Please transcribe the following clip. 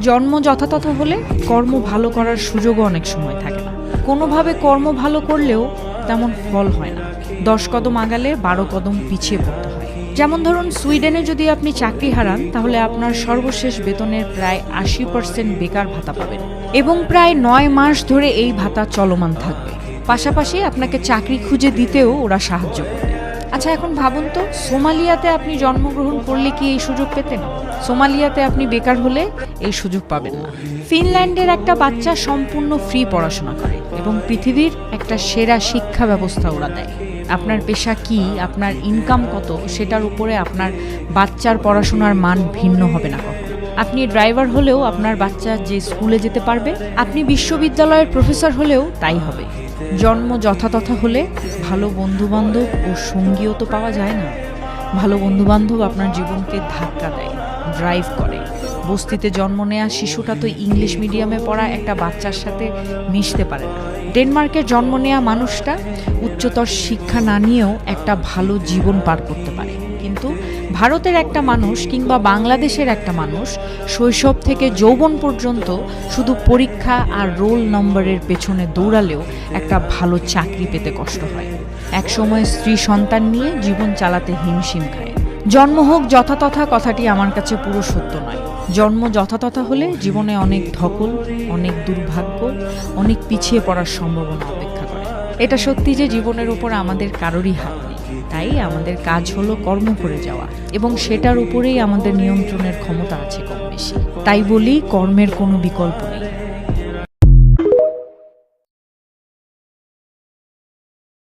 জন্ম যথাতথ হলে কর্ম ভালো করার সুযোগও অনেক সময় থাকে না। কোনোভাবে কর্ম ভালো করলেও তেমন ফল হয় না। 10 কদম আগালে 12 কদম পিছিয়ে পড়তে হয়। যেমন ধরুন, সুইডেনে যদি আপনি চাকরি হারান তাহলে আপনার সর্বশেষ বেতনের প্রায় 80% বেকার ভাতা পাবেন এবং প্রায় 9 মাস ধরে এই ভাতা চলমান থাকবে। পাশাপাশি আপনাকে চাকরি খুঁজে দিতেও ওরা সাহায্য করবে। আচ্ছা, এখন ভাবুন তো, সোমালিয়াতে আপনি জন্মগ্রহণ করলে কি এই সুযোগ পেতেন? সোমালিয়াতে আপনি বেকার হলে এই সুযোগ পাবেন না। ফিনল্যান্ডের একটা বাচ্চা সম্পূর্ণ ফ্রি পড়াশোনা করে এবং পৃথিবীর একটা সেরা শিক্ষা ব্যবস্থা ওরা দেয়। আপনার পেশা কি, আপনার ইনকাম কত, সেটার উপরে আপনার বাচ্চার পড়াশোনার মান ভিন্ন হবে না কখনো। আপনি ড্রাইভার হলেও আপনার বাচ্চা যে স্কুলে যেতে পারবে, আপনি বিশ্ববিদ্যালয়ের প্রফেসর হলেও তাই হবে। জন্ম যথাতথ হলে ভালো বন্ধুবান্ধব ও সঙ্গীও তো পাওয়া যায় না। ভালো বন্ধুবান্ধব আপনার জীবনকে ধাক্কা দেয়, ড্রাইভ করে। বস্তিতে জন্ম নেওয়া শিশুটা তো ইংলিশ মিডিয়ামে পড়া একটা বাচ্চার সাথে মিশতে পারে না। ডেনমার্কের জন্ম নেওয়া মানুষটা উচ্চতর শিক্ষা না নিয়েও একটা ভালো জীবন পার করতে পারে। কিন্তু ভারতের একটা মানুষ কিংবা বাংলাদেশের একটা মানুষ শৈশব থেকে যৌবন পর্যন্ত শুধু পরীক্ষা আর রোল নম্বরের পেছনে দৌড়ালেও একটা ভালো চাকরি পেতে কষ্ট হয়। একসময় স্ত্রী সন্তান নিয়ে জীবন চালাতে হিমশিম খায়। জন্ম হোক যথাতথা কথাটি আমার কাছে পুরো সত্য নয়। জন্ম যথাতথ হলে জীবনে অনেক ধকল, অনেক দুর্ভাগ্য, অনেক পিছিয়ে পড়ার সম্ভাবনা অপেক্ষা করে। এটা সত্যি যে জীবনের উপর আমাদের কারোরই হাত নেই। তাই আমাদের কাজ হলো কর্ম করে যাওয়া এবং সেটার উপরেই আমাদের নিয়ন্ত্রণের ক্ষমতা আছে কম বেশি। তাই বলি, কর্মের কোনো বিকল্প নেই।